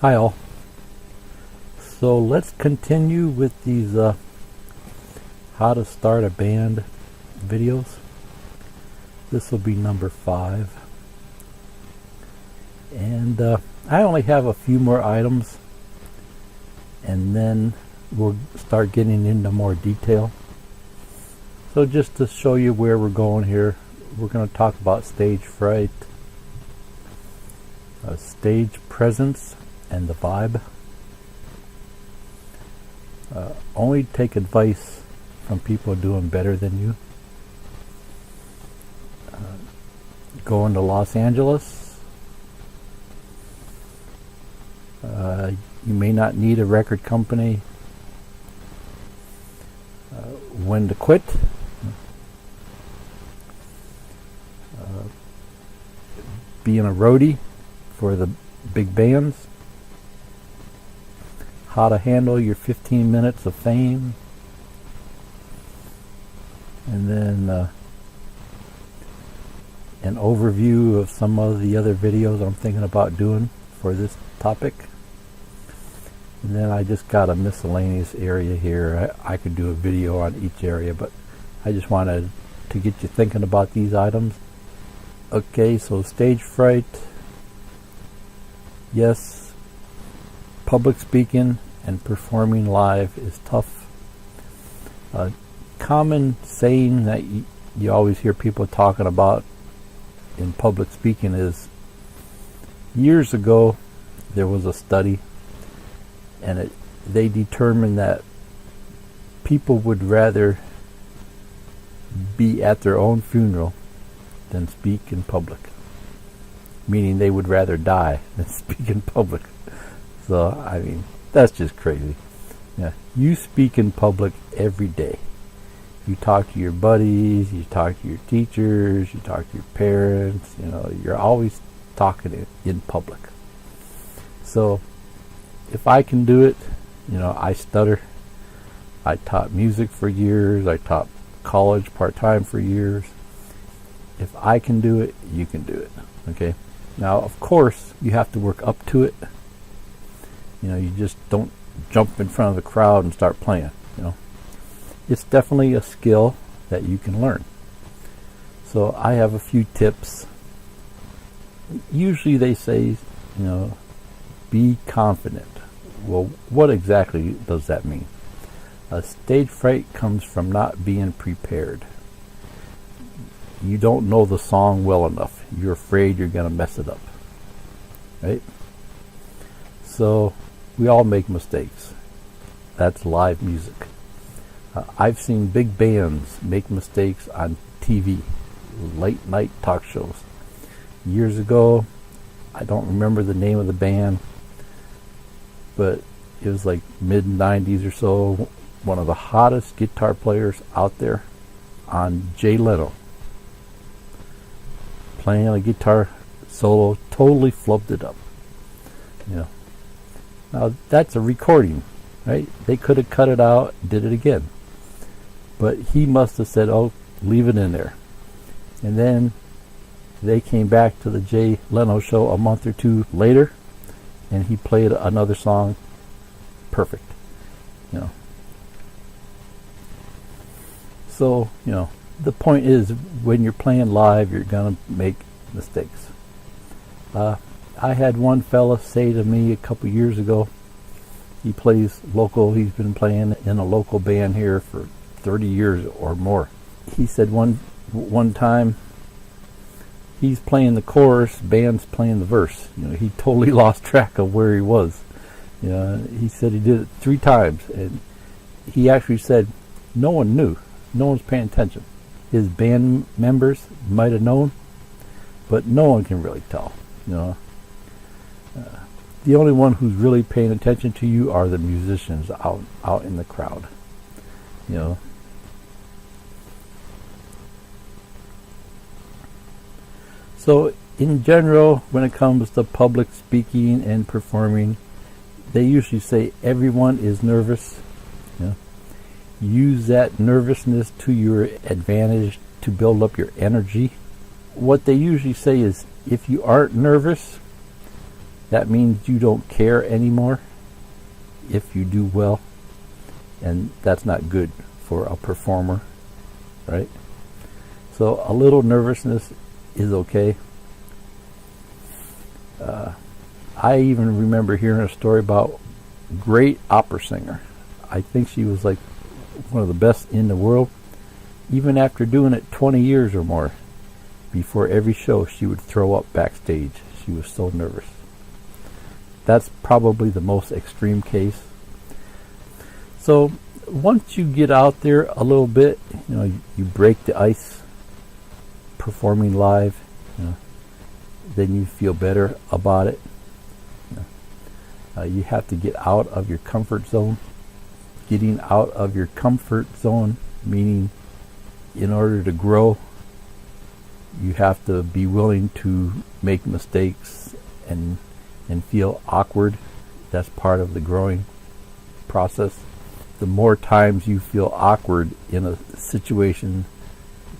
Hi all. So let's continue with these how to start a band videos. This will be number 5. And I only have a few more items, and then we'll start getting into more detail. So just to show you where we're going here, we're going to talk about stage fright, stage presence, and the vibe. Only take advice from people doing better than you. Going to Los Angeles. You may not need a record company. When to quit. Being a roadie for the big bands. How to handle your 15 minutes of fame. And then an overview of some of the other videos I'm thinking about doing for this topic. And then I just got a miscellaneous area here. I could do a video on each area, but I just wanted to get you thinking about these items. Okay, so stage fright. Yes, public speaking and performing live is tough. A common saying that you always hear people talking about in public speaking is, years ago there was a study, and they determined that people would rather be at their own funeral than speak in public. Meaning they would rather die than speak in public. So, I mean, that's just crazy. Yeah, you speak in public every day. You talk to your buddies, you talk to your teachers, you talk to your parents, you're always talking in public. So, if I can do it, I stutter. I taught music for years. I taught college part-time for years. If I can do it, you can do it. Okay? Now, of course, you have to work up to it. You just don't jump in front of the crowd and start playing. It's definitely a skill that you can learn. So I have a few tips. Usually they say, be confident. Well, what exactly does that mean? Stage fright comes from not being prepared. You don't know the song well enough. You're afraid you're going to mess it up. Right? So, we all make mistakes. That's live music. I've seen big bands make mistakes on TV, late night talk shows. Years ago, I don't remember the name of the band, but it was like mid-90s or so, one of the hottest guitar players out there on Jay Leno, playing a guitar solo, totally flubbed it up. Now that's a recording, right? They could have cut it out, did it again. But he must have said, oh, leave it in there. And then they came back to the Jay Leno show a month or two later, and he played another song perfect. So, the point is, when you're playing live, you're going to make mistakes. I had one fella say to me a couple years ago, he plays local, he's been playing in a local band here for 30 years or more. He said one time, he's playing the chorus, band's playing the verse. He totally lost track of where he was. He said he did it 3 times, and he actually said no one knew. No one's paying attention. His band members might have known, but no one can really tell. The only one who's really paying attention to you are the musicians out in the crowd. So in general, when it comes to public speaking and performing, they usually say everyone is nervous. Use that nervousness to your advantage to build up your energy. What they usually say is, if you aren't nervous, that means you don't care anymore if you do well, and that's not good for a performer, right? So a little nervousness is okay. I even remember hearing a story about a great opera singer. I think she was like one of the best in the world. Even after doing it 20 years or more, before every show she would throw up backstage. She was so nervous. That's probably the most extreme case. So once you get out there a little bit, you break the ice performing live, then you feel better about it. You have to get out of your comfort zone. Getting out of your comfort zone, meaning in order to grow, you have to be willing to make mistakes and feel awkward. That's part of the growing process. The more times you feel awkward in a situation,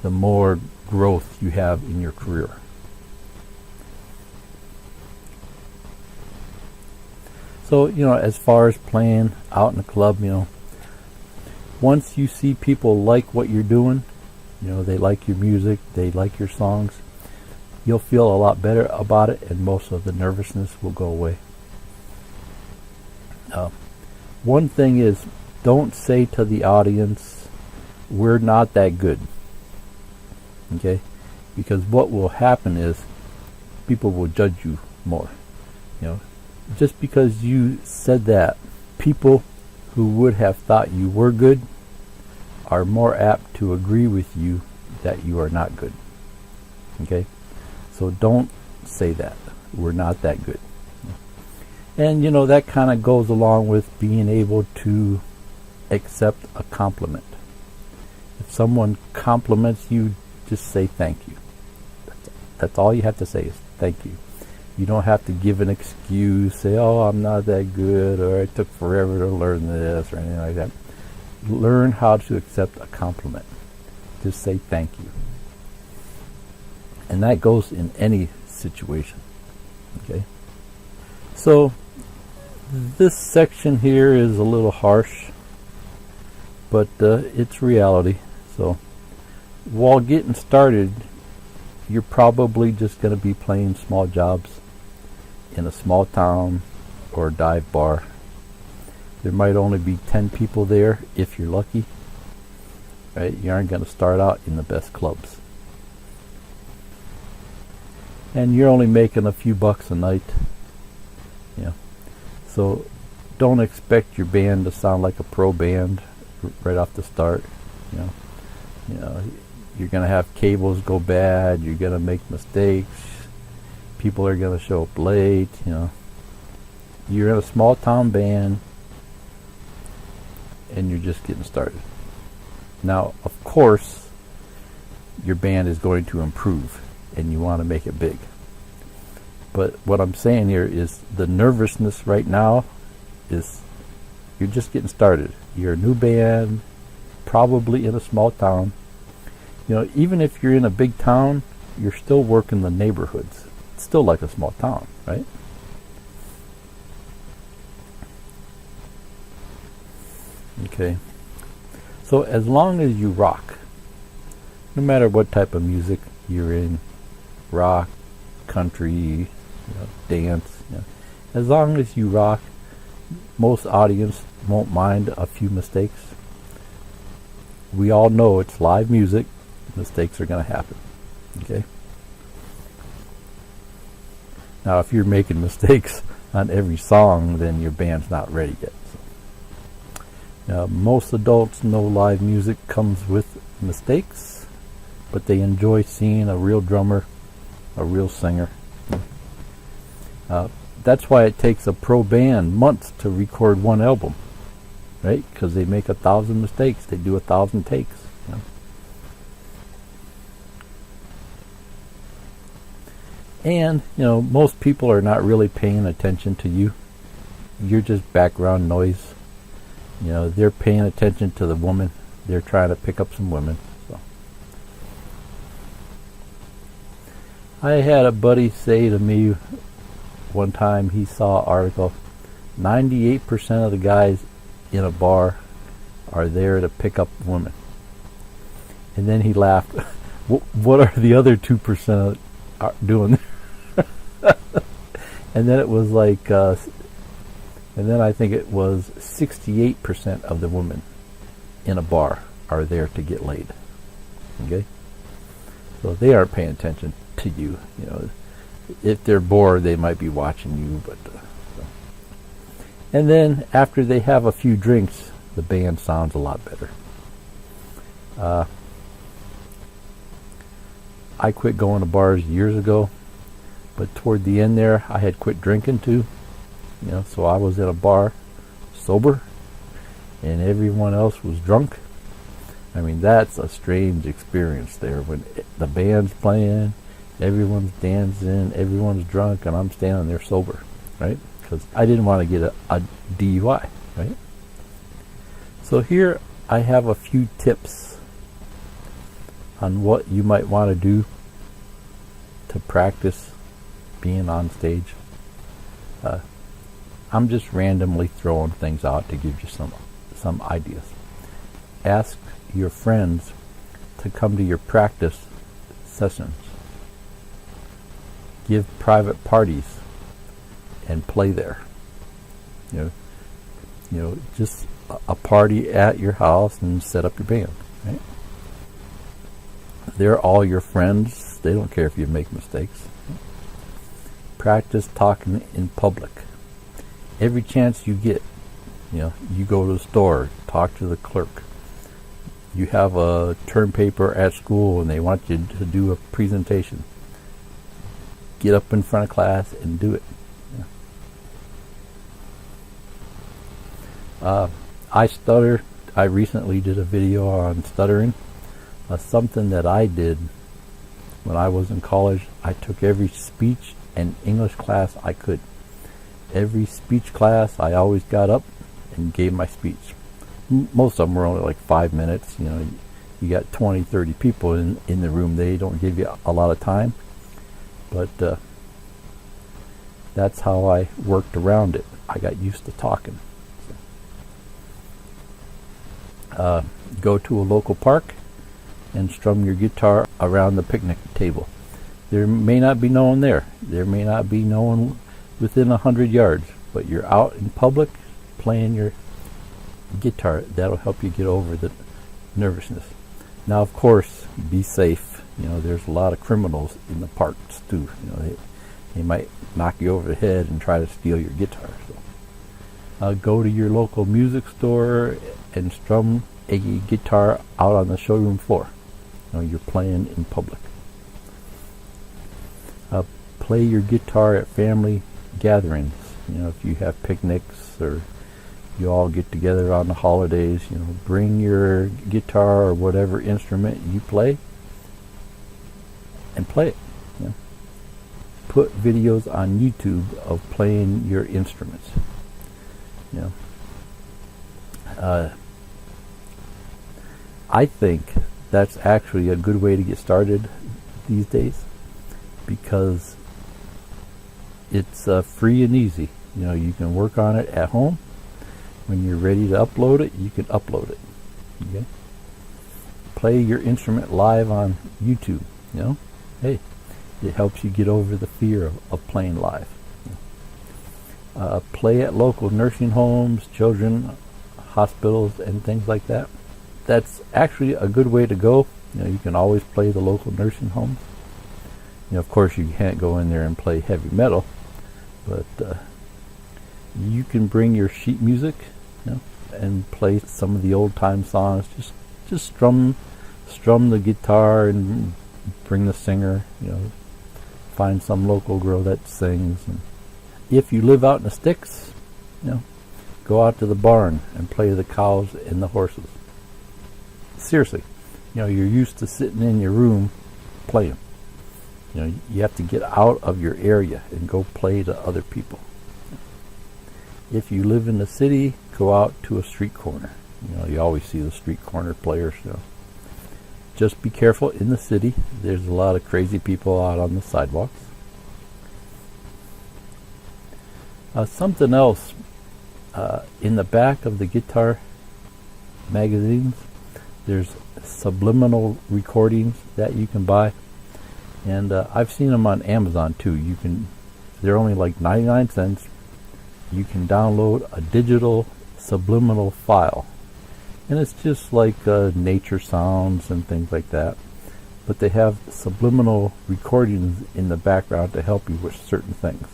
the more growth you have in your career. So, as far as playing out in the club, once you see people like what you're doing, they like your music, they like your songs, you'll feel a lot better about it, and most of the nervousness will go away. One thing is, don't say to the audience, we're not that good. Okay? Because what will happen is people will judge you more. Just because you said that, people who would have thought you were good are more apt to agree with you that you are not good. Okay? So don't say that. We're not that good. And that kind of goes along with being able to accept a compliment. If someone compliments you, just say thank you. That's all you have to say is thank you. You don't have to give an excuse, say, oh, I'm not that good, or it took forever to learn this, or anything like that. Learn how to accept a compliment. Just say thank you. And that goes in any situation. Okay? So, this section here is a little harsh, but it's reality. So, while getting started, you're probably just going to be playing small jobs in a small town or dive bar. There might only be 10 people there if you're lucky. Right? You aren't going to start out in the best clubs. And you're only making a few bucks a night. So don't expect your band to sound like a pro band right off the start. You're going to have cables go bad. You're going to make mistakes. People are going to show up late. You're in a small town band, and you're just getting started. Now, of course, your band is going to improve, and you want to make it big. But what I'm saying here is the nervousness right now is you're just getting started. You're a new band, probably in a small town. Even if you're in a big town, you're still working the neighborhoods. It's still like a small town, right? Okay. So as long as you rock, no matter what type of music you're in, rock, country, dance, as long as you rock, most audience won't mind a few mistakes. We all know it's live music. Mistakes are going to happen. Okay? Now, if you're making mistakes on every song, then your band's not ready yet. Now, most adults know live music comes with mistakes, but they enjoy seeing a real drummer, a real singer. That's why it takes a pro band months to record one album, right? Because they make 1,000 mistakes. They do 1,000 takes. And, most people are not really paying attention to you. You're just background noise. They're paying attention to the woman. They're trying to pick up some women. So. I had a buddy say to me one time he saw an article, 98% of the guys in a bar are there to pick up women. And then he laughed. What are the other 2% doing there? And then it was like, and then I think it was 68% of the women in a bar are there to get laid. Okay? So they aren't paying attention to you. You know, if they're bored, they might be watching you. But so. And then after they have a few drinks, the band sounds a lot better. I quit going to bars years ago, but toward the end there, I had quit drinking too. You know, so I was at a bar, sober, and everyone else was drunk. I mean, that's a strange experience there when the band's playing, everyone's dancing, everyone's drunk, and I'm standing there sober, right? Because I didn't want to get a DUI, right? So here I have a few tips on what you might want to do to practice being on stage. I'm just randomly throwing things out to give you some ideas. Ask your friends to come to your practice sessions. Give private parties and play there. You know, just a party at your house and set up your band, right? They're all your friends. They don't care if you make mistakes. Practice talking in public. Every chance you get, you know, you go to the store, talk to the clerk. You have a term paper at school and they want you to do a presentation. Get up in front of class and do it. Yeah. I stutter. I recently did a video on stuttering. Something that I did when I was in college, I took every speech and English class I could. Every speech class, I always got up and gave my speech. Most of them were only like 5 minutes. You know, you got 20, 30 people in the room. They don't give you a lot of time. But that's how I worked around it. I got used to talking. Go to a local park and strum your guitar around the picnic table. There may not be no one there. There may not be no one within 100 yards, but you're out in public playing your guitar. That'll help you get over the nervousness. Now, of course, be safe. You know, there's a lot of criminals in the parks too. You know, they might knock you over the head and try to steal your guitar. So, go to your local music store and strum a guitar out on the showroom floor. You know, you're playing in public. Play your guitar at family gatherings. You know, if you have picnics or you all get together on the holidays, you know, bring your guitar or whatever instrument you play and play it. You know. Put videos on YouTube of playing your instruments. You know. I think that's actually a good way to get started these days because it's free and easy. You know, you can work on it at home. When you're ready to upload it, you can upload it. Okay? Play your instrument live on YouTube. You know, hey, it helps you get over the fear of playing live. Play at local nursing homes, children, hospitals, and things like that. That's actually a good way to go. You know, you can always play the local nursing homes. You know, of course, you can't go in there and play heavy metal, but you can bring your sheet music, you know, and play some of the old time songs. Just strum the guitar and bring the singer. You know, find some local girl that sings. And if you live out in the sticks, you know, go out to the barn and play the cows and the horses. Seriously, you know, you're used to sitting in your room playing. You know, you have to get out of your area and go play to other people. If you live in the city, go out to a street corner. You know, you always see the street corner players. You know. Just be careful in the city. There's a lot of crazy people out on the sidewalks. Something else, in the back of the guitar magazines, there's subliminal recordings that you can buy, and I've seen them on Amazon too. They're only like 99 cents. You can download a digital subliminal file, and it's just like nature sounds and things like that, but they have subliminal recordings in the background to help you with certain things,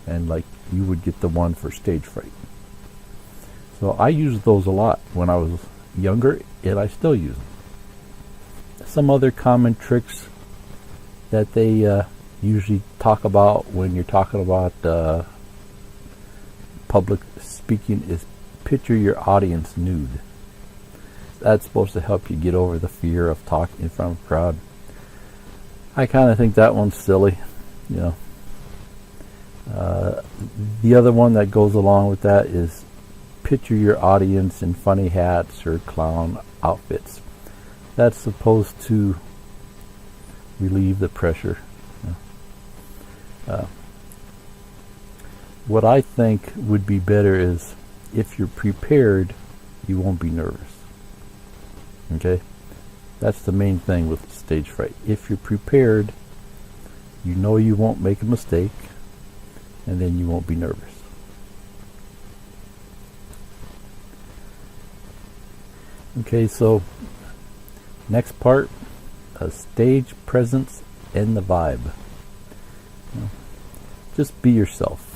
and like you would get the one for stage fright. So I used those a lot when I was younger, and I still use them. Some other common tricks that they usually talk about when you're talking about public speaking is picture your audience nude. That's supposed to help you get over the fear of talking in front of a crowd. I kind of think that one's silly, you know. The other one that goes along with that is picture your audience in funny hats or clown outfits. That's supposed to relieve the pressure. What I think would be better is if you're prepared, you won't be nervous. Okay? That's the main thing with stage fright. If you're prepared, you know you won't make a mistake, and then you won't be nervous. Okay, so next part, stage presence and the vibe. Just be yourself.